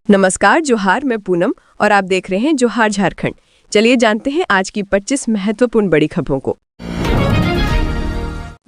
नमस्कार, जोहार। मैं पूनम और आप देख रहे हैं जोहार झारखंड। चलिए जानते हैं आज की 25 महत्वपूर्ण बड़ी खबरों को।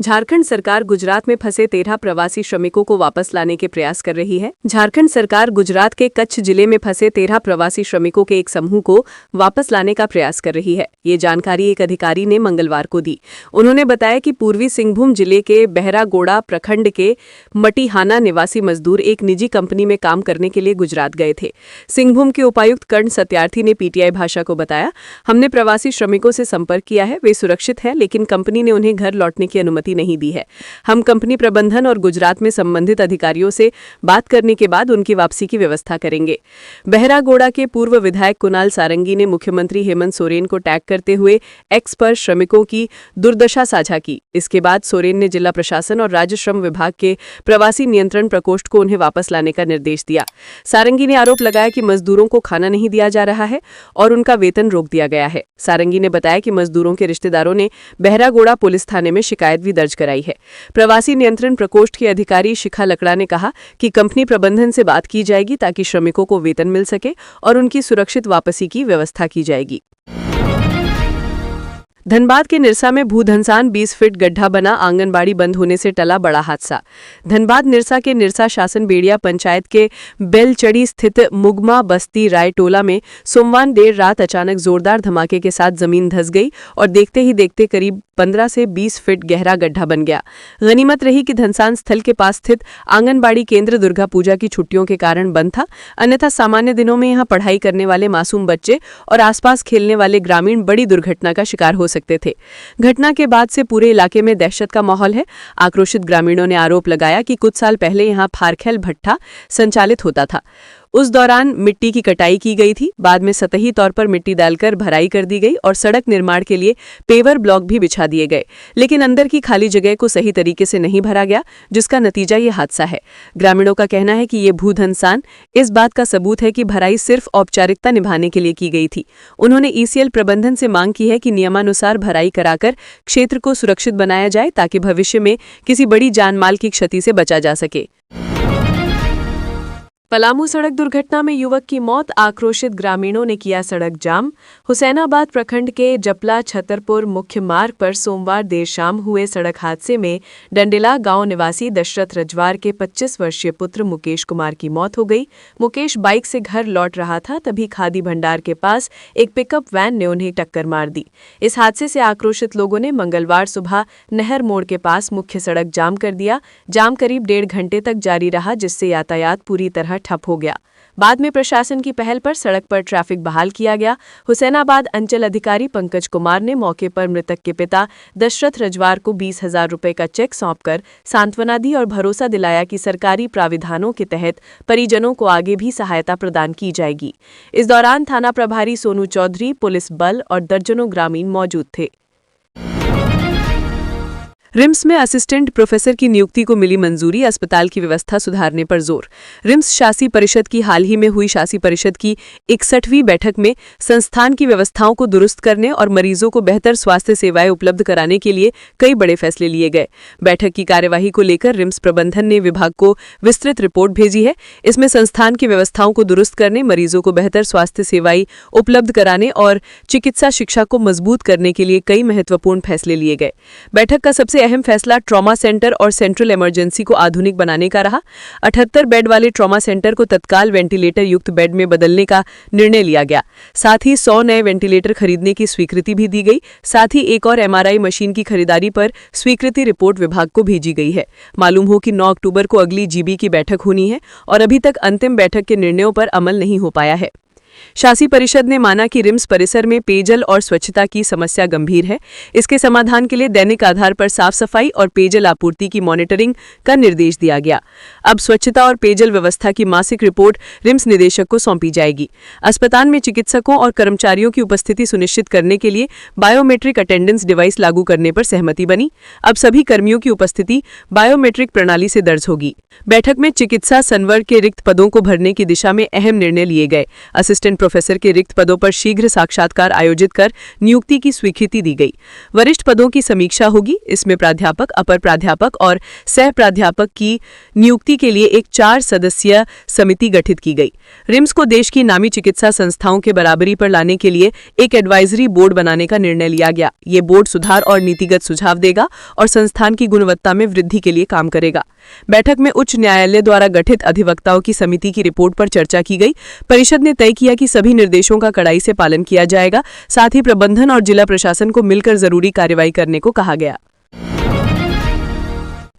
झारखंड सरकार गुजरात में फंसे 13 प्रवासी श्रमिकों को वापस लाने के प्रयास कर रही है। झारखंड सरकार गुजरात के कच्छ जिले में फंसे 13 प्रवासी श्रमिकों के एक समूह को वापस लाने का प्रयास कर रही है। ये जानकारी एक अधिकारी ने मंगलवार को दी। उन्होंने बताया कि पूर्वी सिंहभूम जिले के बहरागोड़ा प्रखंड के मटिहाना निवासी मजदूर एक निजी कंपनी में काम करने के लिए गुजरात गए थे। सिंहभूम के उपायुक्त कर्ण सत्यार्थी ने पीटीआई भाषा को बताया, हमने प्रवासी श्रमिकों से संपर्क किया है, वे सुरक्षित हैं, लेकिन कंपनी ने उन्हें घर लौटने की अनुमति नहीं दी है। हम कंपनी प्रबंधन और गुजरात में संबंधित अधिकारियों से बात करने के बाद उनकी वापसी की व्यवस्था करेंगे। बहरागोड़ा के पूर्व विधायक कुणाल सारंगी ने मुख्यमंत्री हेमंत सोरेन को टैग करते हुए एक्स पर श्रमिकों की दुर्दशा साझा की। इसके बाद सोरेन ने जिला प्रशासन और राज्य श्रम विभाग के प्रवासी नियंत्रण प्रकोष्ठ को उन्हें वापस लाने का निर्देश दिया। सारंगी ने आरोप लगाया कि मजदूरों को खाना नहीं दिया जा रहा है और उनका वेतन रोक दिया गया है। सारंगी ने बताया कि मजदूरों के रिश्तेदारों ने बहरागोड़ा पुलिस थाने में शिकायत भी दर्ज कराई है। प्रवासी नियंत्रण प्रकोष्ठ की अधिकारी शिखा लकड़ा ने कहा कि कंपनी प्रबंधन से बात की जाएगी ताकि श्रमिकों को वेतन मिल सके और उनकी सुरक्षित वापसी की व्यवस्था की जाएगी। धनबाद के निरसा में भूधंसान 20 फीट गड्ढा बना, आंगनबाड़ी बंद होने से टला बड़ा हादसा। धनबाद निरसा के निरसा शासन बेड़िया पंचायत के बेलचड़ी स्थित मुगमा बस्ती राय टोला में सोमवार देर रात अचानक जोरदार धमाके के साथ जमीन धंस गई और देखते ही देखते करीब 15 से 20 फीट गहरा गड्ढा बन गया। गनीमत रही कि धंसान स्थल के पास स्थित आंगनबाड़ी केंद्र दुर्गा पूजा की छुट्टियों के कारण बंद था, अन्यथा सामान्य दिनों में यहां पढ़ाई करने वाले मासूम बच्चे और आसपास खेलने वाले ग्रामीण बड़ी दुर्घटना का शिकार हो सकते थे। घटना के बाद से पूरे इलाके में दहशत का माहौल है। आक्रोशित ग्रामीणों ने आरोप लगाया कि कुछ साल पहले यहां फारखेल भट्ठा संचालित होता था। उस दौरान मिट्टी की कटाई की गई थी। बाद में सतही तौर पर मिट्टी डालकर भराई कर दी गई और सड़क निर्माण के लिए पेवर ब्लॉक भी बिछा दिए गए, लेकिन अंदर की खाली जगह को सही तरीके से नहीं भरा गया, जिसका नतीजा ये हादसा है। ग्रामीणों का कहना है कि ये भूधंसान इस बात का सबूत है कि भराई सिर्फ औपचारिकता निभाने के लिए की गई थी। उन्होंने ईसीएल प्रबंधन से मांग की है कि नियमानुसार भराई कराकर क्षेत्र को सुरक्षित बनाया जाए ताकि भविष्य में किसी बड़ी जानमाल की क्षति से बचा जा सके। पलामू सड़क दुर्घटना में युवक की मौत, आक्रोशित ग्रामीणों ने किया सड़क जाम। हुसैनाबाद प्रखंड के जपला छतरपुर मुख्य मार्ग पर सोमवार देर शाम हुए सड़क हादसे में डंडेला गांव निवासी दशरथ रजवार के 25 वर्षीय पुत्र मुकेश कुमार की मौत हो गई। मुकेश बाइक से घर लौट रहा था, तभी खादी भंडार के पास एक पिकअप वैन ने उन्हें टक्कर मार दी। इस हादसे से आक्रोशित लोगों ने मंगलवार सुबह नहर मोड़ के पास मुख्य सड़क जाम कर दिया। जाम करीब 1.5 घंटे तक जारी रहा, जिससे यातायात पूरी तरह ठप हो गया। बाद में प्रशासन की पहल पर सड़क पर ट्रैफिक बहाल किया गया। हुसैनाबाद अंचल अधिकारी पंकज कुमार ने मौके पर मृतक के पिता दशरथ रजवार को 20,000 रुपए का चेक सौंपकर सांत्वना दी और भरोसा दिलाया कि सरकारी प्राविधानों के तहत परिजनों को आगे भी सहायता प्रदान की जाएगी। इस दौरान थाना प्रभारी सोनू चौधरी, पुलिस बल और दर्जनों ग्रामीण मौजूद थे। रिम्स में असिस्टेंट प्रोफेसर की नियुक्ति को मिली मंजूरी, अस्पताल की व्यवस्था सुधारने पर जोर। रिम्स शासी परिषद की हाल ही में हुई शासी परिषद की 61वीं बैठक में संस्थान की व्यवस्थाओं को दुरुस्त करने और मरीजों को बेहतर स्वास्थ्य सेवाएं उपलब्ध कराने के लिए कई बड़े फैसले लिए गए। बैठक की कार्यवाही को लेकर रिम्स प्रबंधन ने विभाग को विस्तृत रिपोर्ट भेजी है। इसमें संस्थान की व्यवस्थाओं को दुरुस्त करने, मरीजों को बेहतर स्वास्थ्य सेवाएं उपलब्ध कराने और चिकित्सा शिक्षा को मजबूत करने के लिए कई महत्वपूर्ण फैसले लिए गए। बैठक का सबसे अहम फैसला ट्रॉमा सेंटर और सेंट्रल इमरजेंसी को आधुनिक बनाने का रहा। 78 बेड वाले ट्रॉमा सेंटर को तत्काल वेंटिलेटर युक्त बेड में बदलने का निर्णय लिया गया। साथ ही 100 नए वेंटिलेटर खरीदने की स्वीकृति भी दी गई। साथ ही एक और एमआरआई मशीन की खरीदारी पर स्वीकृति रिपोर्ट विभाग को भेजी गई है। मालूम हो कि 9 अक्टूबर को अगली जीबी की बैठक होनी है और अभी तक अंतिम बैठक के निर्णयों पर अमल नहीं हो पाया है। शासी परिषद ने माना कि रिम्स परिसर में पेयजल और स्वच्छता की समस्या गंभीर है। इसके समाधान के लिए दैनिक आधार पर साफ सफाई और पेयजल आपूर्ति की मॉनिटरिंग का निर्देश दिया गया। अब स्वच्छता और पेयजल व्यवस्था की मासिक रिपोर्ट रिम्स निदेशक को सौंपी जाएगी। अस्पताल में चिकित्सकों और कर्मचारियों की उपस्थिति सुनिश्चित करने के लिए बायोमेट्रिक अटेंडेंस डिवाइस लागू करने पर सहमति बनी। अब सभी कर्मियों की उपस्थिति बायोमेट्रिक प्रणाली से दर्ज होगी। बैठक में चिकित्सा संवर्ग के रिक्त पदों को भरने की दिशा में अहम निर्णय लिए गए। असिस्टेंट असिस्टेंट प्रोफेसर के रिक्त पदों पर शीघ्र साक्षात्कार आयोजित कर नियुक्ति की स्वीकृति दी गई। वरिष्ठ पदों की समीक्षा होगी। इसमें प्राध्यापक, अपर प्राध्यापक और सह प्राध्यापक की नियुक्ति के लिए एक 4 सदस्यीय समिति गठित की गई। रिम्स को देश की नामी चिकित्सा संस्थाओं के बराबरी पर लाने के लिए एक एडवाइजरी बोर्ड बनाने का निर्णय लिया गया। ये बोर्ड सुधार और नीतिगत सुझाव देगा और संस्थान की गुणवत्ता में वृद्धि के लिए काम करेगा। बैठक में उच्च न्यायालय द्वारा गठित अधिवक्ताओं की समिति की रिपोर्ट पर चर्चा की गई। परिषद ने तय किया कि सभी निर्देशों का कड़ाई से पालन किया जाएगा। साथ ही प्रबंधन और जिला प्रशासन को मिलकर जरूरी कार्रवाई करने को कहा गया।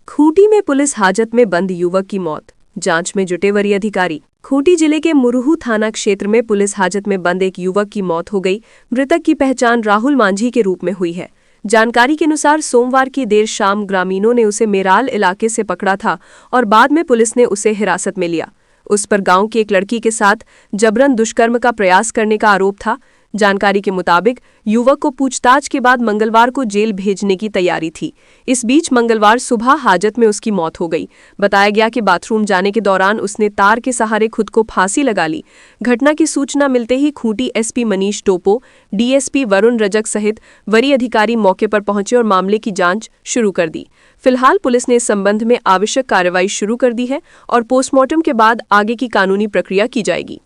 खूंटी में पुलिस हाजत में बंद युवक की मौत, जांच में जुटे वरीय अधिकारी। खूंटी जिले के मुरहू थाना क्षेत्र में पुलिस हाजत में बंद एक युवक की मौत हो गई। मृतक की पहचान राहुल मांझी के रूप में हुई है। जानकारी के अनुसार सोमवार की देर शाम ग्रामीणों ने उसे मेराल इलाके से पकड़ा था और बाद में पुलिस ने उसे हिरासत में लिया। उस पर गांव की एक लड़की के साथ जबरन दुष्कर्म का प्रयास करने का आरोप था। जानकारी के मुताबिक युवक को पूछताछ के बाद मंगलवार को जेल भेजने की तैयारी थी। इस बीच मंगलवार सुबह हाजत में उसकी मौत हो गई। बताया गया कि बाथरूम जाने के दौरान उसने तार के सहारे खुद को फांसी लगा ली। घटना की सूचना मिलते ही खूंटी एसपी मनीष टोपो, डीएसपी वरुण रजक सहित वरीय अधिकारी मौके पर पहुंचे और मामले की जांच शुरू कर दी। फिलहाल पुलिस ने इस संबंध में आवश्यक कार्रवाई शुरू कर दी है और पोस्टमार्टम के बाद आगे की कानूनी प्रक्रिया की जाएगी।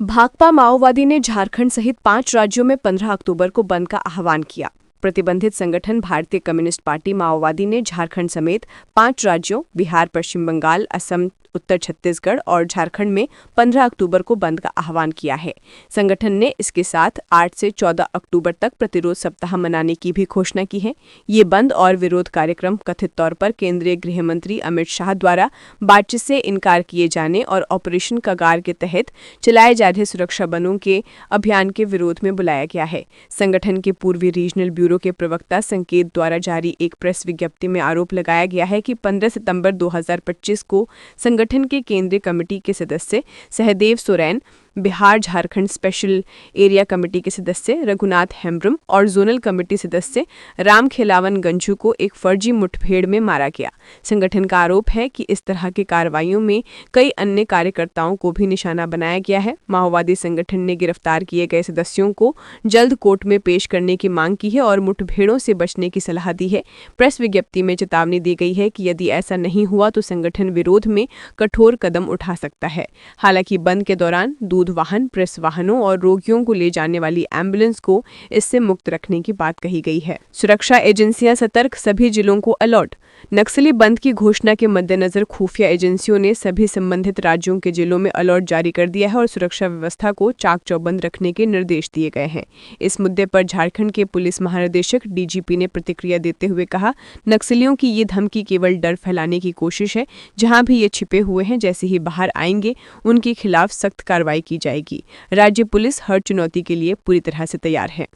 भाकपा माओवादी ने झारखंड सहित 5 राज्यों में 15 अक्टूबर को बंद का आह्वान किया। प्रतिबंधित संगठन भारतीय कम्युनिस्ट पार्टी माओवादी ने झारखंड समेत 5 राज्यों बिहार, पश्चिम बंगाल, असम, उत्तर छत्तीसगढ़ और झारखंड में 15 अक्टूबर को बंद का आह्वान किया है। संगठन ने इसके साथ 8 से 14 अक्टूबर तक प्रतिरोध सप्ताह मनाने की भी घोषणा की है। ये बंद और विरोध कार्यक्रम कथित तौर पर केंद्रीय गृह मंत्री अमित शाह द्वारा बातचीत से इनकार किए जाने और ऑपरेशन कगार के तहत चलाए जा रहे सुरक्षा बलों के अभियान के विरोध में बुलाया गया है। संगठन के पूर्वी रीजनल ब्यूरो के प्रवक्ता संकेत द्वारा जारी एक प्रेस विज्ञप्ति में आरोप लगाया गया है कि 15 सितंबर 2025 को संगठन के केंद्रीय कमेटी के सदस्य Sahdev Soren, Bihar Jharkhand special area committee के सदस्य रघुनाथ हेम्ब्रम और जोनल कमेटी सदस्य राम खेलावन गंजू को एक फर्जी मुठभेड़ में मारा गया। संगठन का आरोप है कि इस तरह की कार्रवाइयों में कई अन्य कार्यकर्ताओं को भी निशाना बनाया गया है। माओवादी संगठन ने गिरफ्तार किए गए सदस्यों को जल्द कोर्ट में पेश करने की मांग की है और मुठभेड़ों से बचने की सलाह दी है। प्रेस विज्ञप्ति में चेतावनी दी गई है कि यदि ऐसा नहीं हुआ तो संगठन विरोध में कठोर कदम उठा सकता है। हालांकि बंद के दौरान दूध वाहन, प्रेस वाहनों और रोगियों को ले जाने वाली एम्बुलेंस को इससे मुक्त रखने की बात कही गई है। सुरक्षा एजेंसियां सतर्क, सभी जिलों को अलर्ट। नक्सली बंद की घोषणा के मद्देनजर खुफिया एजेंसियों ने सभी संबंधित राज्यों के जिलों में अलर्ट जारी कर दिया है और सुरक्षा व्यवस्था को चाक चौबंद रखने के निर्देश दिए गए हैं। इस मुद्दे पर झारखंड के पुलिस महानिदेशक डीजीपी ने प्रतिक्रिया देते हुए कहा, नक्सलियों की ये धमकी केवल डर फैलाने की कोशिश है। जहां भी ये छिपे हुए हैं, जैसे ही बाहर आएंगे उनके खिलाफ सख्त कार्रवाई की जाएगी। राज्य पुलिस हर चुनौती के लिए पूरी तरह से तैयार है।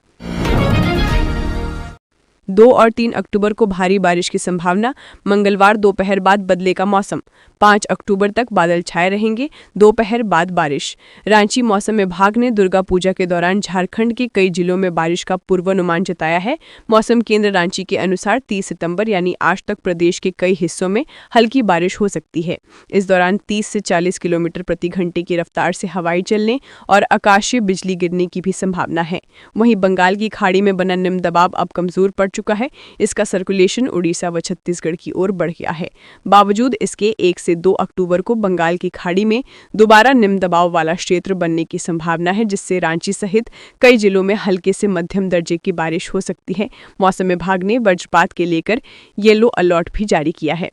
2 और 3 अक्टूबर को भारी बारिश की संभावना। मंगलवार दोपहर बाद बदलेगा मौसम। 5 अक्टूबर तक बादल छाए रहेंगे, दोपहर बाद बारिश। रांची मौसम विभाग ने दुर्गा पूजा के दौरान झारखंड के कई जिलों में बारिश का पूर्वानुमान जताया है। मौसम केंद्र रांची के अनुसार 30 सितंबर यानी आज तक प्रदेश के कई हिस्सों में हल्की बारिश हो सकती है। इस दौरान 30 से 40 किलोमीटर प्रति घंटे की रफ्तार से हवाएं चलने और आकाशीय बिजली गिरने की भी संभावना है। वहीं बंगाल की खाड़ी में बना निम्न दबाव अब कमजोर पड़ चुका है। इसका सर्कुलेशन उड़ीसा व छत्तीसगढ़ की ओर बढ़ गया है। बावजूद इसके 1 से 2 अक्टूबर को बंगाल की खाड़ी में दोबारा निम्न दबाव वाला क्षेत्र बनने की संभावना है, जिससे रांची सहित कई जिलों में हल्के से मध्यम दर्जे की बारिश हो सकती है। मौसम विभाग ने वज्रपात के लेकर येलो अलर्ट भी जारी किया है।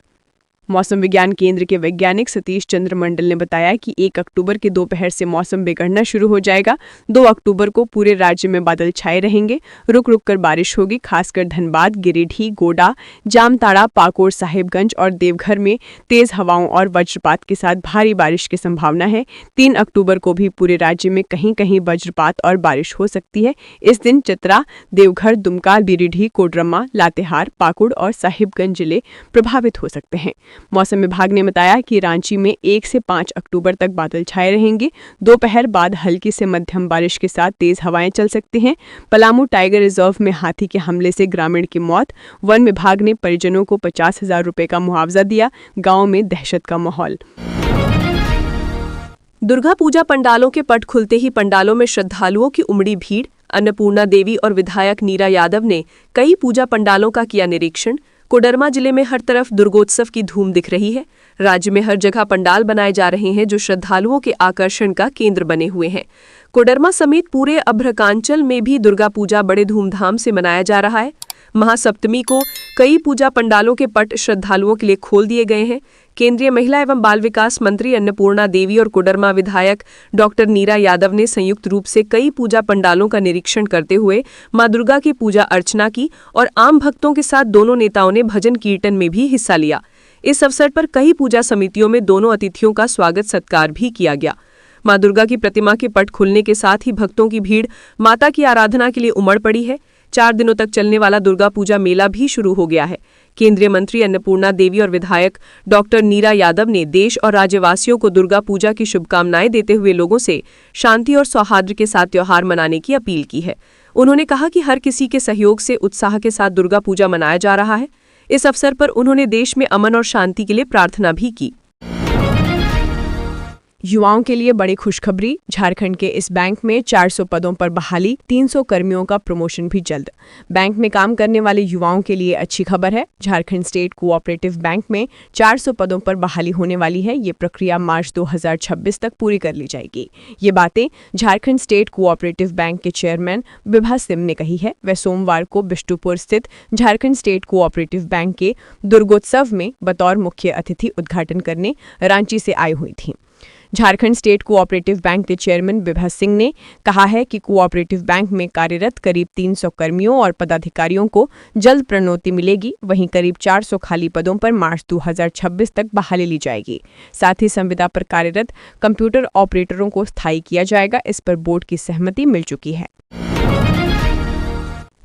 मौसम विज्ञान केंद्र के वैज्ञानिक सतीश चंद्र मंडल ने बताया कि 1 अक्टूबर के दोपहर से मौसम बिगड़ना शुरू हो जाएगा। 2 अक्टूबर को पूरे राज्य में बादल छाए रहेंगे, रुक रुक कर बारिश होगी। खासकर धनबाद, गिरिडीह, गोडा, जामताड़ा, पाकुड़, साहिबगंज और देवघर में तेज हवाओं और वज्रपात के साथ भारी बारिश की संभावना है। 3 अक्टूबर को भी पूरे राज्य में कहीं कहीं वज्रपात और बारिश हो सकती है। इस दिन चतरा, देवघर, दुमका, गिरिडीह, कोडरमा, लातेहार, पाकुड़ और साहिबगंज जिले प्रभावित हो सकते हैं। मौसम विभाग ने बताया कि रांची में 1 से 5 अक्टूबर तक बादल छाए रहेंगे। दोपहर बाद हल्की से मध्यम बारिश के साथ तेज हवाएं चल सकती हैं। पलामू टाइगर रिजर्व में हाथी के हमले से ग्रामीण की मौत। वन विभाग ने परिजनों को 50,000 रुपए का मुआवजा दिया। गांव में दहशत का माहौल। दुर्गा पूजा पंडालों के पट खुलते ही पंडालों में श्रद्धालुओं की उमड़ी भीड़। अन्नपूर्णा देवी और विधायक नीरा यादव ने कई पूजा पंडालों का किया निरीक्षण। कोडरमा जिले में हर तरफ दुर्गोत्सव की धूम दिख रही है। राज्य में हर जगह पंडाल बनाए जा रहे हैं जो श्रद्धालुओं के आकर्षण का केंद्र बने हुए हैं। कोडरमा समेत पूरे अभ्रकांचल में भी दुर्गा पूजा बड़े धूमधाम से मनाया जा रहा है। महासप्तमी को कई पूजा पंडालों के पट श्रद्धालुओं के लिए खोल दिए गए हैं। केंद्रीय महिला एवं बाल विकास मंत्री अन्नपूर्णा देवी और कोडरमा विधायक डॉक्टर नीरा यादव ने संयुक्त रूप से कई पूजा पंडालों का निरीक्षण करते हुए मां दुर्गा की पूजा अर्चना की और आम भक्तों के साथ दोनों नेताओं ने भजन कीर्तन में भी हिस्सा लिया। इस अवसर पर कई पूजा समितियों में दोनों अतिथियों का स्वागत सत्कार भी किया गया। मां दुर्गा की प्रतिमा के पट खुलने के साथ ही भक्तों की भीड़ माता की आराधना के लिए उमड़ पड़ी है। 4 दिनों तक चलने वाला दुर्गा पूजा मेला भी शुरू हो गया है। केंद्रीय मंत्री अन्नपूर्णा देवी और विधायक डॉक्टर नीरा यादव ने देश और राज्यवासियों को दुर्गा पूजा की शुभकामनाएं देते हुए लोगों से शांति और सौहार्द के साथ त्योहार मनाने की अपील की है। उन्होंने कहा कि हर किसी के सहयोग से उत्साह के साथ दुर्गा पूजा मनाया जा रहा है। इस अवसर पर उन्होंने देश में अमन और शांति के लिए प्रार्थना भी की। युवाओं के लिए बड़ी खुशखबरी। झारखंड के इस बैंक में 400 पदों पर बहाली, 300 कर्मियों का प्रमोशन भी जल्द। बैंक में काम करने वाले युवाओं के लिए अच्छी खबर है। झारखंड स्टेट कोऑपरेटिव बैंक में 400 पदों पर बहाली होने वाली है। ये प्रक्रिया मार्च 2026 तक पूरी कर ली जाएगी। ये बातें झारखंड स्टेट कोऑपरेटिव बैंक के चेयरमैन विभा सिम ने कही है। वह सोमवार को बिष्टुपुर स्थित झारखंड स्टेट कोऑपरेटिव बैंक के दुर्गोत्सव में बतौर मुख्य अतिथि उद्घाटन करने रांची से आई हुई थी। झारखंड स्टेट कोऑपरेटिव बैंक के चेयरमैन विभा सिंह ने कहा है कि कोऑपरेटिव बैंक में कार्यरत करीब 300 कर्मियों और पदाधिकारियों को जल्द प्रोन्नति मिलेगी। वहीं करीब 400 खाली पदों पर मार्च 2026 तक बहाली ली जाएगी। साथ ही संविदा पर कार्यरत कंप्यूटर ऑपरेटरों को स्थायी किया जाएगा। इस पर बोर्ड की सहमति मिल चुकी है।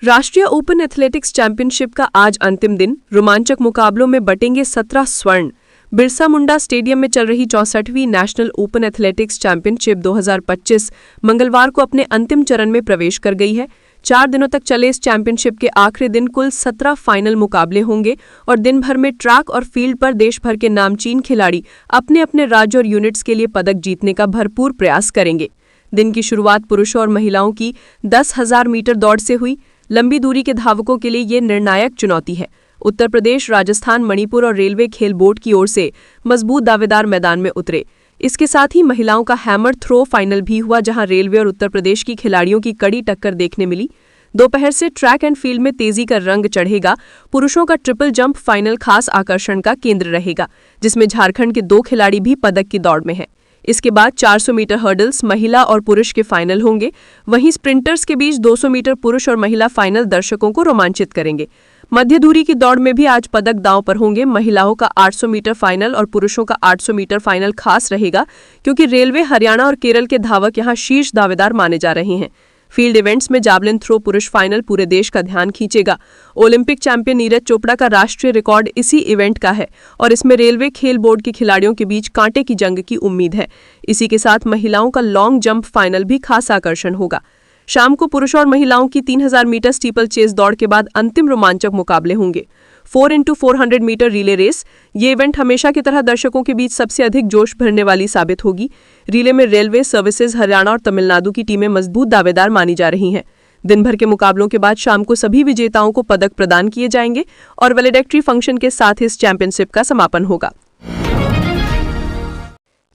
राष्ट्रीय ओपन एथलेटिक्स चैंपियनशिप का आज अंतिम दिन। रोमांचक मुकाबलों में बटेंगे 17 स्वर्ण। बिरसा मुंडा स्टेडियम में चल रही 64वीं नेशनल ओपन एथलेटिक्स चैंपियनशिप 2025 मंगलवार को अपने अंतिम चरण में प्रवेश कर गई है। 4 दिनों तक चले इस चैंपियनशिप के आखिरी दिन कुल 17 फाइनल मुकाबले होंगे और दिन भर में ट्रैक और फील्ड पर देश भर के नामचीन खिलाड़ी अपने अपने राज्य और यूनिट्स के लिए पदक जीतने का भरपूर प्रयास करेंगे। दिन की शुरुआत पुरुषों और महिलाओं की 10,000 मीटर दौड़ से हुई। लंबी दूरी के धावकों के लिए ये निर्णायक चुनौती है। उत्तर प्रदेश, राजस्थान, मणिपुर और रेलवे खेल बोर्ड की ओर से मजबूत दावेदार मैदान में उतरे। इसके साथ ही महिलाओं का हैमर थ्रो फाइनल भी हुआ, जहां रेलवे और उत्तर प्रदेश की खिलाड़ियों की कड़ी टक्कर देखने मिली। दोपहर से ट्रैक एंड फील्ड में तेजी का रंग चढ़ेगा। पुरुषों का ट्रिपल जंप फाइनल खास आकर्षण का केंद्र रहेगा, जिसमें झारखंड के 2 खिलाड़ी भी पदक की दौड़ में हैं। इसके बाद 400 मीटर हर्डल्स महिला और पुरुष के फाइनल होंगे। वहीं स्प्रिंटर्स के बीच 200 मीटर पुरुष और महिला फाइनल दर्शकों को रोमांचित करेंगे। मध्य दूरी की दौड़ में भी आज पदक दांव पर होंगे। महिलाओं का 800 मीटर फाइनल और पुरुषों का 800 मीटर फाइनल खास रहेगा, क्योंकि रेलवे, हरियाणा और केरल के धावक यहां शीर्ष दावेदार माने जा रहे हैं। फील्ड इवेंट्स में जावलिन थ्रो पुरुष फाइनल पूरे देश का ध्यान खींचेगा। ओलंपिक चैंपियन नीरज चोपड़ा का राष्ट्रीय रिकॉर्ड इसी इवेंट का है और इसमें रेलवे खेल बोर्ड के खिलाड़ियों के बीच कांटे की जंग की उम्मीद है। इसी के साथ महिलाओं का लॉन्ग जंप फाइनल भी खास आकर्षण होगा। शाम को पुरुषों और महिलाओं की 3000 मीटर स्टीपल चेस दौड़ के बाद अंतिम रोमांचक मुकाबले होंगे। 4x400 metre relay race. ये इवेंट हमेशा की तरह दर्शकों के बीच सबसे अधिक जोश भरने वाली साबित होगी। रिले में रेलवे, सर्विसेज, हरियाणा और तमिलनाडु की टीमें मजबूत दावेदार मानी जा रही हैं। दिन भर के मुकाबलों के बाद शाम को सभी विजेताओं को पदक प्रदान किए जाएंगे और वैलेडिक्टरी फंक्शन के साथ इस चैंपियनशिप का समापन होगा।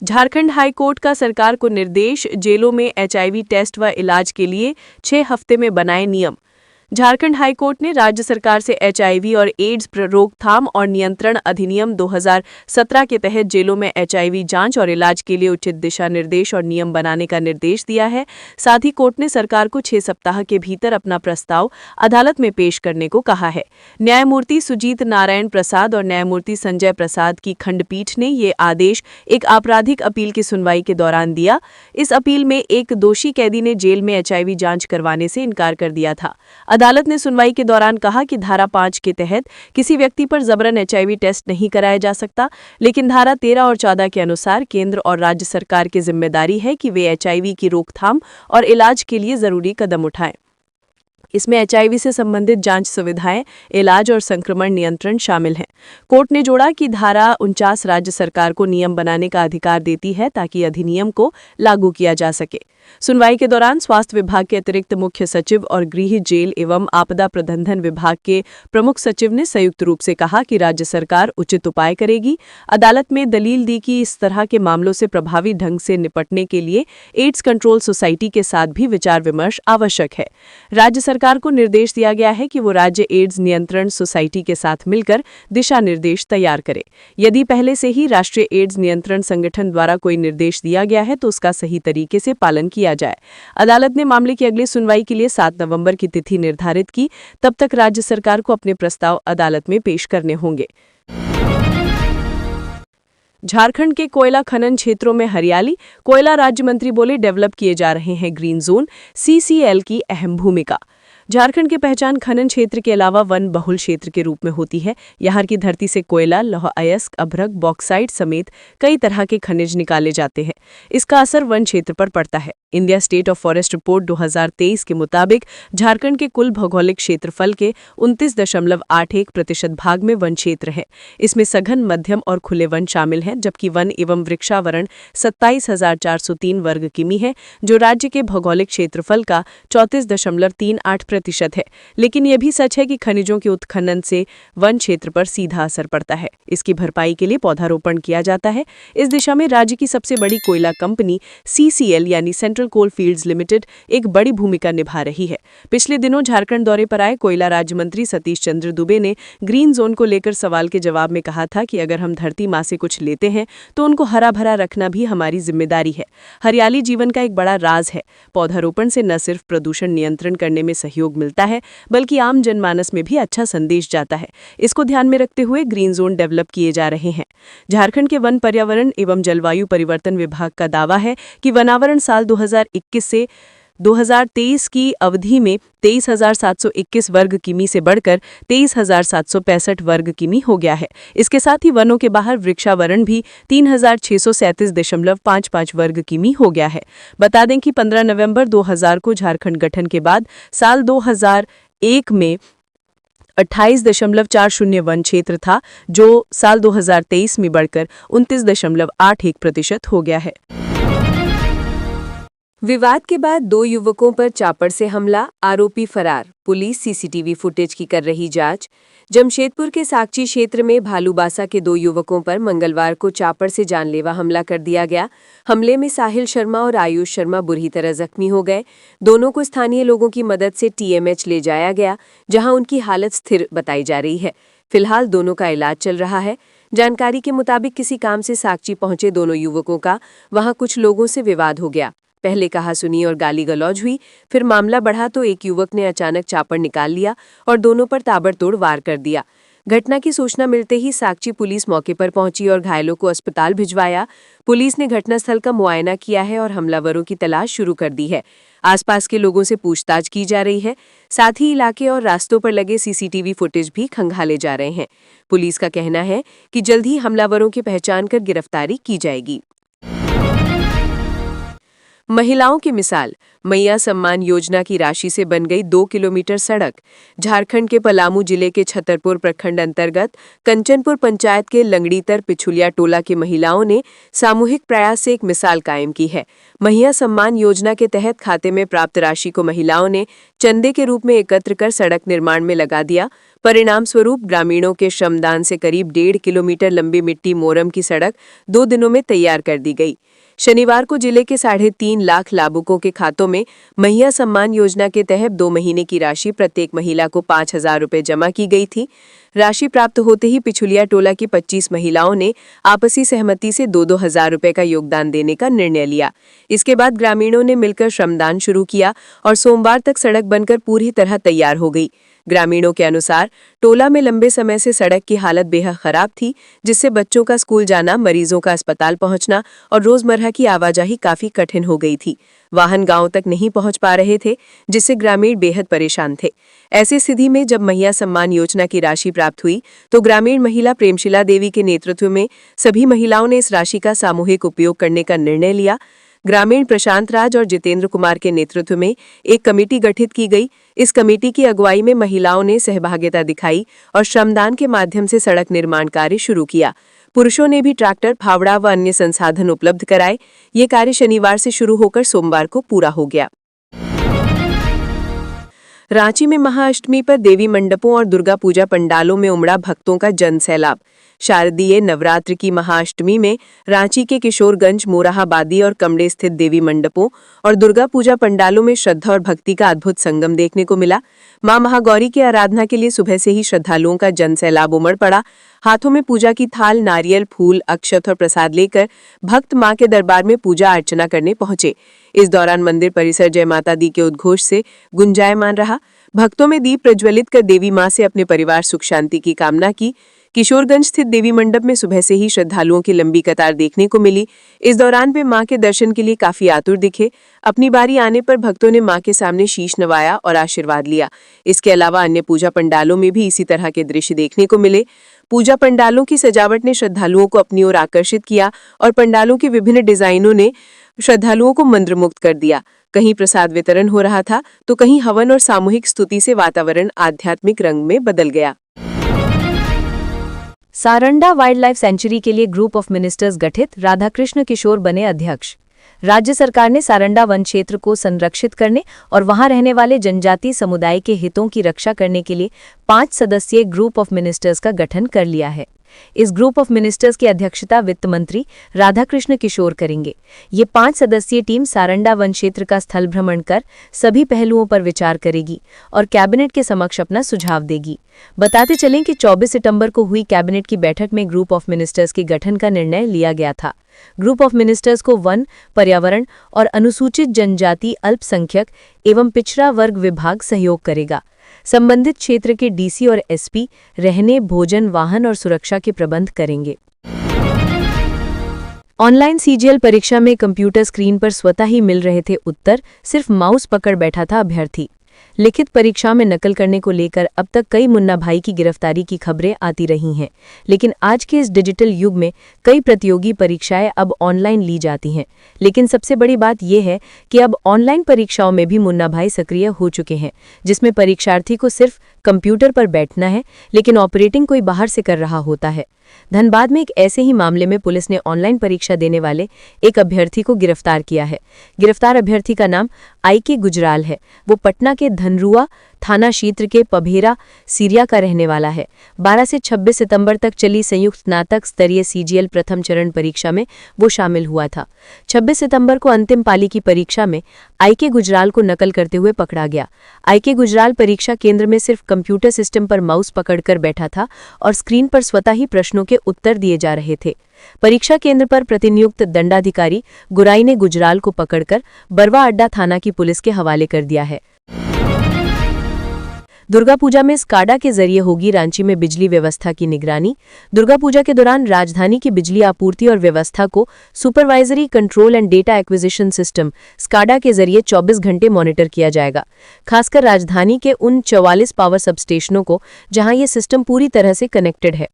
झारखंड हाई कोर्ट का सरकार को निर्देश, जेलों में HIV टेस्ट व इलाज के लिए 6 हफ्ते में बनाए नियम। झारखंड हाई कोर्ट ने राज्य सरकार से HIV और एड्स रोकथाम और नियंत्रण अधिनियम 2017 के तहत जेलों में HIV जांच और इलाज के लिए उचित दिशा निर्देश और नियम बनाने का निर्देश दिया है। साथ ही कोर्ट ने सरकार को 6 सप्ताह के भीतर अपना प्रस्ताव अदालत में पेश करने को कहा है। न्यायमूर्ति सुजीत नारायण प्रसाद और न्यायमूर्ति संजय प्रसाद की खंडपीठ ने ये आदेश एक आपराधिक अपील की सुनवाई के दौरान दिया। इस अपील में एक दोषी कैदी ने जेल में HIV जांच करवाने से इनकार कर दिया था। अदालत ने सुनवाई के दौरान कहा कि धारा 5 के तहत किसी व्यक्ति पर जबरन HIV टेस्ट नहीं कराया जा सकता, लेकिन धारा 13 और 14 के अनुसार केंद्र और राज्य सरकार की जिम्मेदारी है कि वे HIV की रोकथाम और इलाज के लिए जरूरी कदम उठाएं। इसमें एचआईवी से संबंधित जांच सुविधाएं, इलाज और संक्रमण नियंत्रण शामिल हैं। कोर्ट ने जोड़ा कि धारा 49 राज्य सरकार को नियम बनाने का अधिकार देती है ताकि अधिनियम को लागू किया जा सके। सुनवाई के दौरान स्वास्थ्य विभाग के अतिरिक्त मुख्य सचिव और गृह, जेल एवं आपदा प्रबंधन विभाग के प्रमुख सचिव ने संयुक्त रूप से कहा कि राज्य सरकार उचित उपाय करेगी। अदालत में दलील दी कि इस तरह के मामलों से प्रभावी ढंग से निपटने के लिए एड्स कंट्रोल सोसाइटी के साथ भी विचार विमर्श आवश्यक है। राज्य सरकार को निर्देश दिया गया है कि वो राज्य एड्स नियंत्रण सोसाइटी के साथ मिलकर दिशा निर्देश तैयार करे। यदि पहले से ही राष्ट्रीय एड्स नियंत्रण संगठन द्वारा कोई निर्देश दिया गया है तो उसका सही तरीके से पालन किया जाए। अदालत ने मामले की अगली सुनवाई के लिए 7 नवंबर की तिथि निर्धारित की। तब तक राज्य सरकार को अपने प्रस्ताव अदालत में पेश करने होंगे। झारखंड के कोयला खनन क्षेत्रों में हरियाली, कोयला राज्य मंत्री बोले डेवलप किए जा रहे हैं ग्रीन जोन, सीसीएल की अहम भूमिका। झारखंड की पहचान खनन क्षेत्र के अलावा वन बहुल क्षेत्र के रूप में होती है। यहाँ की धरती से कोयला, लौह अयस्क, अभ्रक, बॉक्साइट समेत कई तरह के खनिज निकाले जाते हैं। इसका असर वन क्षेत्र पर पड़ता है। India state of forest report 2023 के मुताबिक झारखंड के कुल भौगोलिक क्षेत्रफल के 29.81% भाग में वन क्षेत्र है। इसमें सघन, मध्यम और खुले वन शामिल हैं, जबकि वन एवं वृक्षावरण 27,403 वर्ग किमी है, जो राज्य के भौगोलिक क्षेत्रफल का 34.38% है। लेकिन यह भी सच है कि खनिजों के उत्खनन से वन क्षेत्र पर सीधा असर पड़ता है। इसकी भरपाई के लिए पौधारोपण किया जाता है। इस दिशा में राज्य की सबसे बड़ी कोयला कंपनी सीसीएल यानी सेंट्रल कोल फील्ड्स लिमिटेड एक बड़ी भूमिका निभा रही है। पिछले दिनों झारखंड दौरे पर आए कोयला राज्य मंत्री सतीश चंद्र दुबे ने ग्रीन जोन को लेकर सवाल के जवाब में कहा था कि अगर हम धरती माँ से कुछ लेते हैं तो उनको हरा भरा रखना भी हमारी जिम्मेदारी है। हरियाली जीवन का एक बड़ा राज है। पौधारोपण से न सिर्फ प्रदूषण नियंत्रण करने में सहयोग मिलता है, बल्कि आम जनमानस में भी अच्छा संदेश जाता है। इसको ध्यान में रखते हुए ग्रीन जोन डेवलप किए जा रहे हैं। झारखंड के वन, पर्यावरण एवं जलवायु परिवर्तन विभाग का दावा है कि वनावरण साल 2021 से 2023 की अवधि में 23,721 वर्ग किमी से बढ़कर 23,765 वर्ग किमी हो गया है। इसके साथ ही वनों के बाहर वृक्षावरण भी 3,637.55 वर्ग किमी हो गया है। बता दें कि 15 नवंबर 2000 को झारखंड गठन के बाद साल 2001 में 28.40 वन क्षेत्र था, जो साल 2023 में बढ़कर 29.81% हो गया है। विवाद के बाद 2 युवकों पर चापड़ से हमला, आरोपी फरार, पुलिस सीसीटीवी फुटेज की कर रही जांच। जमशेदपुर के साकची क्षेत्र में भालूबासा के 2 युवकों पर मंगलवार को चापड़ से जानलेवा हमला कर दिया गया। हमले में साहिल शर्मा और आयुष शर्मा बुरी तरह जख्मी हो गए। दोनों को स्थानीय लोगों की मदद से टीएमएच ले जाया गया, जहां उनकी हालत स्थिर बताई जा रही है। फिलहाल दोनों का इलाज चल रहा है। जानकारी के मुताबिक किसी काम से साकची पहुंचे दोनों युवकों का वहां कुछ लोगों से विवाद हो गया। पहले कहासुनी और गाली गलौज हुई, फिर मामला बढ़ा तो एक युवक ने अचानक चापड़ निकाल लिया और दोनों पर ताबड़तोड़ वार कर दिया। घटना की सूचना मिलते ही साकची पुलिस मौके पर पहुंची और घायलों को अस्पताल भिजवाया। पुलिस ने घटनास्थल का मुआयना किया है और हमलावरों की तलाश शुरू कर दी है। आसपास के लोगों से पूछताछ की जा रही है। साथ ही इलाके और रास्तों पर लगे सीसीटीवी फुटेज भी खंगाले जा रहे हैं। पुलिस का कहना है कि जल्द ही हमलावरों की पहचान कर गिरफ्तारी की जाएगी। महिलाओं की मिसाल, मैया सम्मान योजना की राशि से बन गई 2 किलोमीटर सड़क। झारखंड के पलामू जिले के छतरपुर प्रखंड अंतर्गत कंचनपुर पंचायत के लंगड़ीतर पिछुलिया टोला की महिलाओं ने सामूहिक प्रयास से एक मिसाल कायम की है। मैया सम्मान योजना के तहत खाते में प्राप्त राशि को महिलाओं ने चंदे के रूप में एकत्र कर सड़क निर्माण में लगा दिया। परिणाम स्वरूप ग्रामीणों के श्रमदान से करीब 1.5 किलोमीटर लंबी मिट्टी मोरम की सड़क 2 दिनों में तैयार कर दी गई। शनिवार को जिले के 3.5 लाख लाभुकों के खातों में मैया सम्मान योजना के तहत 2 महीने की राशि प्रत्येक महिला को 5,000 रुपये जमा की गई थी। राशि प्राप्त होते ही पिछुलिया टोला की 25 महिलाओं ने आपसी सहमति से 2-2 हज़ार रुपये का योगदान देने का निर्णय लिया। इसके बाद ग्रामीणों ने मिलकर श्रमदान शुरू किया और सोमवार तक सड़क बनकर पूरी तरह तैयार हो गई। ग्रामीणों के अनुसार टोला में लंबे समय से सड़क की हालत बेहद खराब थी, जिससे बच्चों का स्कूल जाना, मरीजों का अस्पताल पहुंचना और रोजमर्रा की आवाजाही काफी कठिन हो गई थी। वाहन गांव तक नहीं पहुंच पा रहे थे, जिससे ग्रामीण बेहद परेशान थे। ऐसी स्थिति में जब मैया सम्मान योजना की राशि प्राप्त हुई तो ग्रामीण महिला प्रेमशिला देवी के नेतृत्व में सभी महिलाओं ने इस राशि का सामूहिक उपयोग करने का निर्णय लिया। ग्रामीण प्रशांत राज और जितेंद्र कुमार के नेतृत्व में एक कमेटी गठित की गई। इस कमेटी की अगुवाई में महिलाओं ने सहभागिता दिखाई और श्रमदान के माध्यम से सड़क निर्माण कार्य शुरू किया। पुरुषों ने भी ट्रैक्टर, फावड़ा व अन्य संसाधन उपलब्ध कराए। ये कार्य शनिवार से शुरू होकर सोमवार को पूरा हो गया। रांची में महाअष्टमी पर देवी मंडपों और दुर्गा पूजा पंडालों में उमड़ा भक्तों का जनसैलाब। शारदीय नवरात्र की महाअष्टमी में रांची के किशोरगंज, मोरहाबादी और कमड़े स्थित देवी मंडपों और दुर्गा पूजा पंडालों में श्रद्धा और भक्ति का अद्भुत संगम देखने को मिला। मां महागौरी की आराधना के लिए सुबह से ही श्रद्धालुओं का जनसैलाब उमड़ पड़ा। हाथों में पूजा की थाल, नारियल, फूल, अक्षत और प्रसाद लेकर भक्त मां के दरबार में पूजा अर्चना करने पहुंचे। इस दौरान मंदिर परिसर जय माता दी के उद्घोष से गुंजायमान रहा। भक्तों में दीप प्रज्वलित कर देवी मां से अपने परिवार सुख शांति की कामना की। किशोरगंज स्थित देवी मंडप में सुबह से ही श्रद्धालुओं की लंबी कतार देखने को मिली। इस दौरान वे मां के दर्शन के लिए काफी आतुर दिखे। अपनी बारी आने पर भक्तों ने मां के सामने शीश नवाया और आशीर्वाद लिया। इसके अलावा अन्य पूजा पंडालों में भी इसी तरह के दृश्य देखने को मिले। पूजा पंडालों की सजावट ने श्रद्धालुओं को अपनी ओर आकर्षित किया और पंडालों के विभिन्न डिजाइनों ने श्रद्धालुओं को मंत्रमुग्ध कर दिया। कहीं प्रसाद वितरण हो रहा था तो कहीं हवन और सामूहिक स्तुति से वातावरण आध्यात्मिक रंग में बदल गया। सारंडा वाइल्ड लाइफ सेंचुरी के लिए ग्रुप ऑफ मिनिस्टर्स गठित, राधाकृष्ण किशोर बने अध्यक्ष। राज्य सरकार ने सारंडा वन क्षेत्र को संरक्षित करने और वहां रहने वाले जनजातीय समुदाय के हितों की रक्षा करने के लिए 5 सदस्यीय ग्रुप ऑफ मिनिस्टर्स का गठन कर लिया है। इस ग्रुप ऑफ मिनिस्टर्स की अध्यक्षता वित्त मंत्री राधाकृष्ण किशोर करेंगे। ये 5 सदस्यीय टीम सारंडा वन क्षेत्र का स्थल भ्रमण कर सभी पहलुओं पर विचार करेगी और कैबिनेट के समक्ष अपना सुझाव देगी। बताते चलें कि 24 सितंबर को हुई कैबिनेट की बैठक में ग्रुप ऑफ मिनिस्टर्स के गठन का निर्णय लिया गया था। ग्रुप ऑफ मिनिस्टर्स को वन, पर्यावरण और अनुसूचित जनजाति, अल्पसंख्यक एवं पिछड़ा वर्ग विभाग सहयोग करेगा। संबंधित क्षेत्र के डीसी और एसपी रहने, भोजन, वाहन और सुरक्षा के प्रबंध करेंगे। ऑनलाइन सीजीएल परीक्षा में कंप्यूटर स्क्रीन पर स्वतः ही मिल रहे थे उत्तर, सिर्फ माउस पकड़ बैठा था अभ्यर्थी। लिखित परीक्षा में नकल करने को लेकर अब तक कई मुन्ना भाई की गिरफ्तारी की खबरें आती रही हैं, लेकिन आज के इस डिजिटल युग में कई प्रतियोगी परीक्षाएं अब ऑनलाइन ली जाती हैं। लेकिन सबसे बड़ी बात यह है कि अब ऑनलाइन परीक्षाओं में भी मुन्ना भाई सक्रिय हो चुके हैं, जिसमें परीक्षार्थी को सिर्फ कंप्यूटर पर बैठना है, लेकिन ऑपरेटिंग कोई बाहर से कर रहा होता है। धनबाद में एक ऐसे ही मामले में पुलिस ने ऑनलाइन परीक्षा देने वाले एक अभ्यर्थी को गिरफ्तार किया है। गिरफ्तार अभ्यर्थी का नाम IK गुजराल है। वो पटना के धनरुआ थाना क्षेत्र के पभेरा सीरिया का रहने वाला है। 12 से 26 सितंबर तक चली संयुक्त स्नातक स्तरीय सीजीएल प्रथम चरण परीक्षा में वो शामिल हुआ था। 26 सितंबर को अंतिम पाली की परीक्षा में IK गुजराल को नकल करते हुए पकड़ा गया। IK गुजराल परीक्षा केंद्र में सिर्फ कंप्यूटर सिस्टम पर माउस पकड़कर बैठा था और स्क्रीन पर स्वतः ही प्रश्नों के उत्तर दिए जा रहे थे। परीक्षा केंद्र पर प्रतिनियुक्त दंडाधिकारी गुराई ने गुजराल को पकड़कर बरवा अड्डा थाना की पुलिस के हवाले कर दिया है। दुर्गा पूजा में स्काडा के जरिए होगी रांची में बिजली व्यवस्था की निगरानी। दुर्गा पूजा के दौरान राजधानी की बिजली आपूर्ति और व्यवस्था को supervisory control and data acquisition system SCADA के जरिए 24 घंटे मॉनिटर किया जाएगा। खासकर राजधानी के उन 44 पावर सबस्टेशनों को जहां ये सिस्टम पूरी तरह से कनेक्टेड है।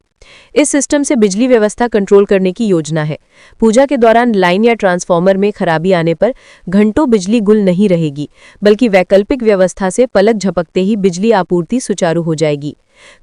इस सिस्टम से बिजली व्यवस्था कंट्रोल करने की योजना है। पूजा के दौरान लाइन या ट्रांसफार्मर में खराबी आने पर घंटों बिजली गुल नहीं रहेगी, बल्कि वैकल्पिक व्यवस्था से पलक झपकते ही बिजली आपूर्ति सुचारू हो जाएगी।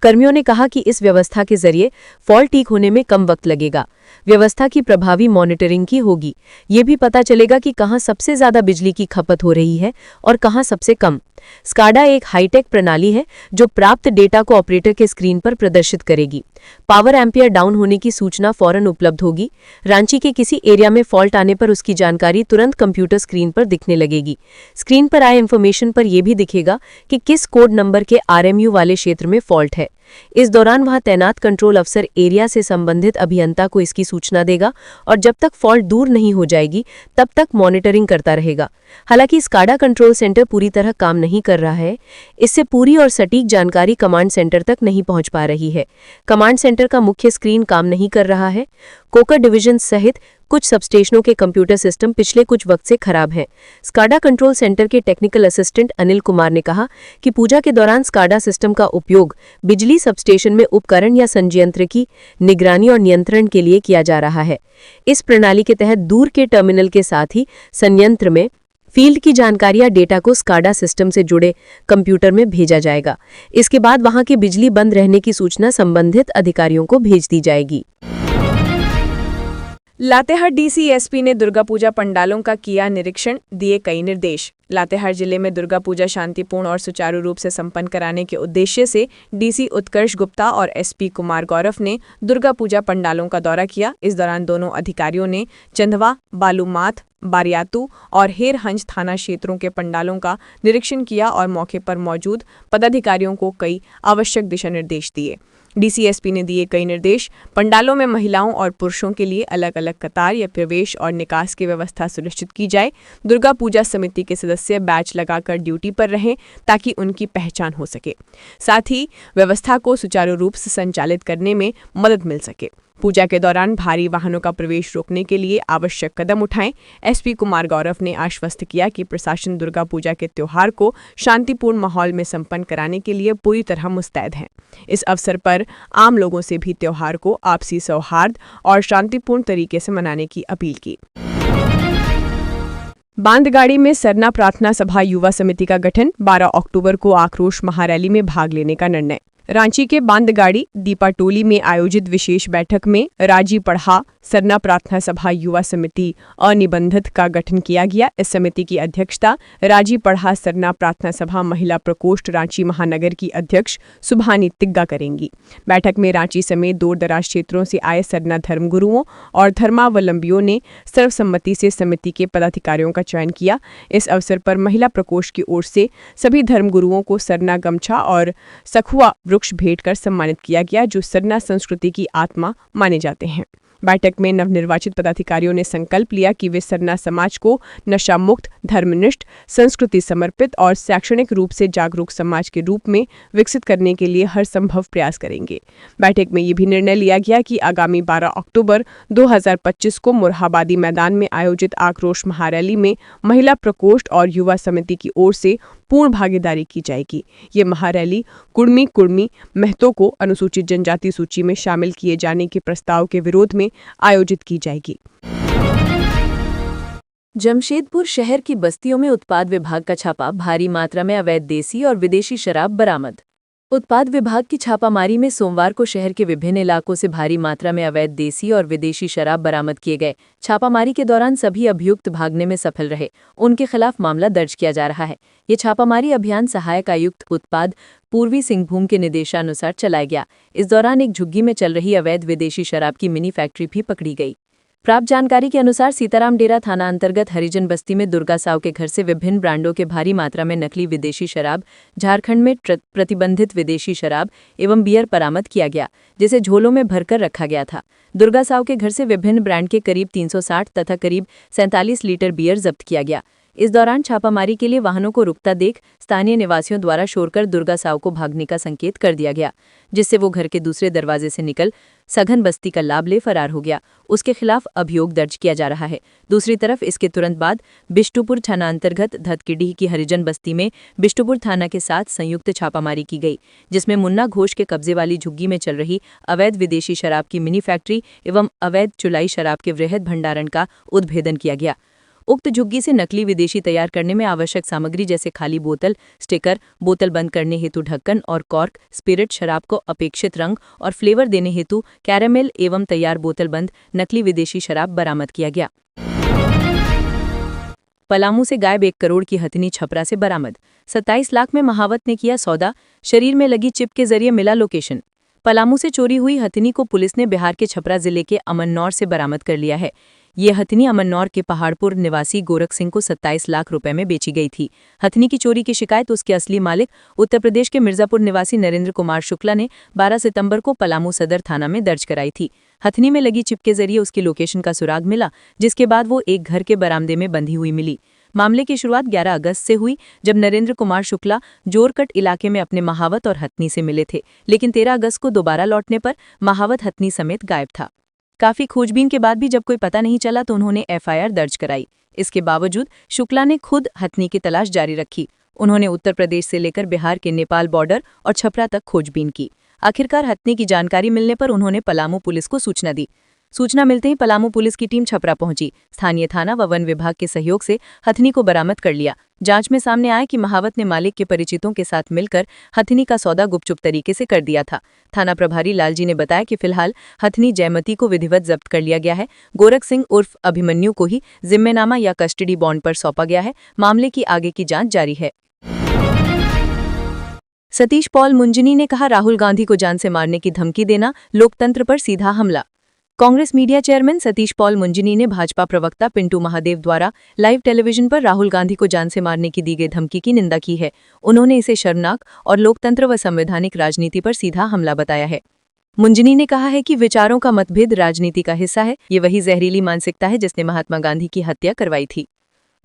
कर्मियों ने कहा कि इस व्यवस्था के जरिए फॉल्ट ठीक होने में कम वक्त लगेगा। व्यवस्था की प्रभावी मॉनिटरिंग की होगी। ये भी पता चलेगा कि कहां सबसे ज्यादा बिजली की खपत हो रही है और कहां सबसे कम। स्काडा एक हाईटेक प्रणाली है जो प्राप्त डेटा को ऑपरेटर के स्क्रीन पर प्रदर्शित करेगी। पावर एम्पियर डाउन होने की सूचना फौरन उपलब्ध होगी। रांची के किसी एरिया में फॉल्ट आने पर उसकी जानकारी तुरंत कंप्यूटर स्क्रीन पर दिखने लगेगी। स्क्रीन पर आए इंफॉर्मेशन पर यह भी दिखेगा कि किस कोड नंबर के RMU वाले क्षेत्र में फॉल्ट है। इस दौरान वहां तैनात कंट्रोल अफसर एरिया से संबंधित अभियंता को इसकी सूचना देगा और जब तक फॉल्ट दूर नहीं हो जाएगी तब तक मॉनिटरिंग करता रहेगा। हालांकि स्काडा कंट्रोल सेंटर पूरी तरह काम नहीं कर रहा है। इससे पूरी और सटीक जानकारी कमांड सेंटर तक नहीं पहुंच पा रही है। कमांड सेंटर का मुख्य स्क्रीन काम नहीं कर रहा है। कोकर डिवीजन सहित कुछ सबस्टेशनों के कंप्यूटर सिस्टम पिछले कुछ वक्त से खराब हैं। स्काडा कंट्रोल सेंटर के टेक्निकल असिस्टेंट अनिल कुमार ने कहा कि पूजा के दौरान स्काडा सिस्टम का उपयोग बिजली सबस्टेशन में उपकरण या संयंत्र की निगरानी और नियंत्रण के लिए किया जा रहा है। इस प्रणाली के तहत दूर के टर्मिनल के साथ ही संयंत्र में फील्ड की जानकारी या डेटा को स्काडा सिस्टम से जुड़े कंप्यूटर में भेजा जाएगा। इसके बाद वहां की बिजली बंद रहने की सूचना संबंधित अधिकारियों को भेज दी जाएगी। लातेहार डीसीएसपी ने दुर्गा पूजा पंडालों का किया निरीक्षण, दिए कई निर्देश। लातेहार जिले में दुर्गा पूजा शांतिपूर्ण और सुचारू रूप से संपन्न कराने के उद्देश्य से डीसी उत्कर्ष गुप्ता और एसपी कुमार गौरव ने दुर्गा पूजा पंडालों का दौरा किया। इस दौरान दोनों अधिकारियों ने चंदवा, बालूमाथ, बारियातू और हेरहंज थाना क्षेत्रों के पंडालों का निरीक्षण किया और मौके पर मौजूद पदाधिकारियों को कई आवश्यक दिशा निर्देश दिए। डीसीएसपी ने दिए कई निर्देश। पंडालों में महिलाओं और पुरुषों के लिए अलग अलग कतार या प्रवेश और निकास की व्यवस्था सुनिश्चित की जाए। दुर्गा पूजा समिति के सदस्य बैच लगाकर ड्यूटी पर रहें ताकि उनकी पहचान हो सके, साथ ही व्यवस्था को सुचारू रूप से संचालित करने में मदद मिल सके। पूजा के दौरान भारी वाहनों का प्रवेश रोकने के लिए आवश्यक कदम उठाएं। एसपी कुमार गौरव ने आश्वस्त किया कि प्रशासन दुर्गा पूजा के त्योहार को शांतिपूर्ण माहौल में संपन्न कराने के लिए पूरी तरह मुस्तैद है। इस अवसर पर आम लोगों से भी त्योहार को आपसी सौहार्द और शांतिपूर्ण तरीके से मनाने की अपील की। बांदगाड़ी में सरना प्रार्थना सभा युवा समिति का गठन, 12 अक्टूबर को आक्रोश महारैली में भाग लेने का निर्णय। रांची के बांदगाड़ी दीपाटोली में आयोजित विशेष बैठक में राजी पढ़ा सरना प्रार्थना सभा युवा समिति अनिबंधित का गठन किया गया। इस समिति की अध्यक्षता राजी पढ़ा सरना प्रार्थना सभा महिला प्रकोष्ठ रांची महानगर की अध्यक्ष सुभानी तिग्गा करेंगी। बैठक में रांची समेत दूर दराज क्षेत्रों से आए सरना धर्मगुरुओं और धर्मावलंबियों ने सर्वसम्मति से समिति के पदाधिकारियों का चयन किया। इस अवसर पर महिला प्रकोष्ठ की ओर से सभी धर्मगुरुओं को सरना गमछा और सखुआ वृक्ष भेंट कर सम्मानित किया गया, जो सरना संस्कृति की आत्मा माने जाते हैं। बैठक में नवनिर्वाचित पदाधिकारियों ने संकल्प लिया कि वे सरना समाज को नशा मुक्त, धर्मनिष्ठ, संस्कृति समर्पित और शैक्षणिक रूप से जागरूक समाज के रूप में विकसित करने के लिए हर संभव प्रयास करेंगे। बैठक में ये भी निर्णय लिया गया कि आगामी 12 अक्टूबर 2025 को मुरहाबादी मैदान में आयोजित आक्रोश महारैली में महिला प्रकोष्ठ और युवा समिति की ओर से पूर्ण भागीदारी की जाएगी। ये महारैली कुर्मी महतों को अनुसूचित जनजाति सूची में शामिल किए जाने के प्रस्ताव के विरोध में आयोजित की जाएगी। जमशेदपुर शहर की बस्तियों में उत्पाद विभाग का छापा, भारी मात्रा में अवैध देसी और विदेशी शराब बरामद। उत्पाद विभाग की छापामारी में सोमवार को शहर के विभिन्न इलाकों से भारी मात्रा में अवैध देसी और विदेशी शराब बरामद किए गए। छापामारी के दौरान सभी अभियुक्त भागने में सफल रहे। उनके खिलाफ मामला दर्ज किया जा रहा है। ये छापामारी अभियान सहायक आयुक्त उत्पाद पूर्वी सिंहभूम के निर्देशानुसार चलाया गया। इस दौरान एक झुग्गी में चल रही अवैध विदेशी शराब की मिनी फैक्ट्री भी पकड़ी गई। प्राप्त जानकारी के अनुसार सीताराम डेरा थाना अंतर्गत हरिजन बस्ती में दुर्गा साव के घर से विभिन्न ब्रांडों के भारी मात्रा में नकली विदेशी शराब, झारखंड में प्रतिबंधित विदेशी शराब एवं बियर बरामद किया गया, जिसे झोलों में भरकर रखा गया था। दुर्गा साव के घर से विभिन्न ब्रांड के करीब 360 तथा करीब 47 लीटर बियर जब्त किया गया। इस दौरान छापामारी के लिए वाहनों को रुकता देख स्थानीय निवासियों द्वारा शोर कर दुर्गा साव को भागने का संकेत कर दिया गया, जिससे वो घर के दूसरे दरवाजे से निकल सघन बस्ती का लाभ ले फरार हो गया। उसके खिलाफ अभियोग दर्ज किया जा रहा है। दूसरी तरफ इसके तुरंत बाद बिष्टुपुर थाना अंतर्गत धतकीडीह की हरिजन बस्ती में बिष्टुपुर थाना के साथ संयुक्त छापामारी की गई, जिसमें मुन्ना घोष के कब्जे वाली झुग्गी में चल रही अवैध विदेशी शराब की मिनी फैक्ट्री एवं अवैध चुलाई शराब के वृहद भंडारण का उद्भेदन किया गया। उक्त झुग्गी से नकली विदेशी तैयार करने में आवश्यक सामग्री जैसे खाली बोतल, स्टिकर, बोतल बंद करने हेतु ढक्कन और कॉर्क, स्पिरिट शराब को अपेक्षित रंग और फ्लेवर देने हेतु कैरामेल एवं तैयार बोतल बंद नकली विदेशी शराब बरामद किया गया। पलामू से गायब 1 करोड़ की हथिनी छपरा से बरामद। 27 लाख में महावत ने किया सौदा, शरीर में लगी चिप के जरिए मिला लोकेशन। पलामू से चोरी हुई हथिनी को पुलिस ने बिहार के छपरा जिले के अमनौर से बरामद कर लिया है। ये हथिनी अमनौर के पहाड़पुर निवासी गोरख सिंह को 27 लाख रुपए में बेची गई थी। हथिनी की चोरी की शिकायत उसके असली मालिक उत्तर प्रदेश के मिर्जापुर निवासी नरेंद्र कुमार शुक्ला ने 12 सितंबर को पलामू सदर थाना में दर्ज कराई थी। हथिनी में लगी चिप के जरिए उसकी लोकेशन का सुराग मिला, जिसके बाद वो एक घर के बरामदे में बंधी हुई मिली। मामले की शुरुआत 11 अगस्त से हुई, जब नरेंद्र कुमार शुक्ला जोरकट इलाके में अपने महावत और हथनी से मिले थे, लेकिन 13 अगस्त को दोबारा लौटने पर महावत हथनी समेत गायब था। काफी खोजबीन के बाद भी जब कोई पता नहीं चला तो उन्होंने एफआईआर दर्ज कराई। इसके बावजूद शुक्ला ने खुद हथनी की तलाश जारी रखी। उन्होंने उत्तर प्रदेश से लेकर बिहार के नेपाल बॉर्डर और छपरा तक खोजबीन की। आखिरकार हथनी की जानकारी मिलने पर उन्होंने पलामू पुलिस को सूचना दी। सूचना मिलते ही पलामू पुलिस की टीम छपरा पहुंची। स्थानीय थाना व वन विभाग के सहयोग से हथनी को बरामद कर लिया। जांच में सामने आया कि महावत ने मालिक के परिचितों के साथ मिलकर हथनी का सौदा गुपचुप तरीके से कर दिया था। थाना प्रभारी लालजी ने बताया कि फिलहाल हथनी जयमती को विधिवत जब्त कर लिया गया है। गोरख सिंह उर्फ अभिमन्यु को ही जिम्मेनामा या कस्टडी बॉन्ड पर सौंपा गया है। मामले की आगे की जांच जारी है। सतीश पॉल मुंजनी ने कहा, राहुल गांधी को जान से मारने की धमकी देना लोकतंत्र पर सीधा हमला। कांग्रेस मीडिया चेयरमैन सतीश पॉल मुंजनी ने भाजपा प्रवक्ता पिंटू महादेव द्वारा लाइव टेलीविजन पर राहुल गांधी को जान से मारने की दी गई धमकी की निंदा की है। उन्होंने इसे शर्मनाक और लोकतंत्र व संवैधानिक राजनीति पर सीधा हमला बताया है। मुंजनी ने कहा है कि विचारों का मतभेद राजनीति का हिस्सा है। ये वही जहरीली मानसिकता है जिसने महात्मा गांधी की हत्या करवाई थी।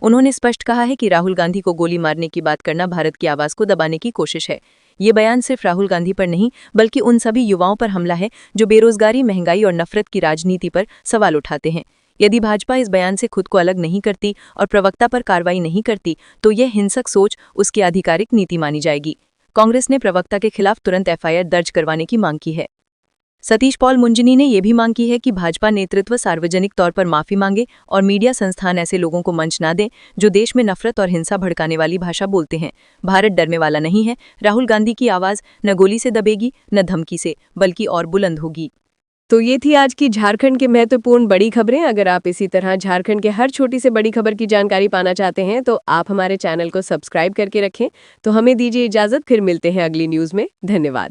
उन्होंने स्पष्ट कहा है कि राहुल गांधी को गोली मारने की बात करना भारत की आवाज को दबाने की कोशिश है। ये बयान सिर्फ राहुल गांधी पर नहीं बल्कि उन सभी युवाओं पर हमला है जो बेरोजगारी, महंगाई और नफरत की राजनीति पर सवाल उठाते हैं। यदि भाजपा इस बयान से खुद को अलग नहीं करती और प्रवक्ता पर कार्रवाई नहीं करती तो यह हिंसक सोच उसकी आधिकारिक नीति मानी जाएगी। कांग्रेस ने प्रवक्ता के खिलाफ तुरंत एफआईआर दर्ज करवाने की मांग की है। सतीश पॉल मुंजनी ने यह भी मांग की है कि भाजपा नेतृत्व सार्वजनिक तौर पर माफी मांगे और मीडिया संस्थान ऐसे लोगों को मंच ना दें जो देश में नफरत और हिंसा भड़काने वाली भाषा बोलते हैं। भारत डरने वाला नहीं है। राहुल गांधी की आवाज न गोली से दबेगी न धमकी से, बल्कि और बुलंद होगी। तो ये थी आज की झारखंड की महत्वपूर्ण बड़ी खबरें। अगर आप इसी तरह झारखंड के हर छोटी से बड़ी खबर की जानकारी पाना चाहते हैं तो आप हमारे चैनल को सब्सक्राइब करके रखें। तो हमें दीजिए इजाजत, फिर मिलते हैं अगली न्यूज में। धन्यवाद।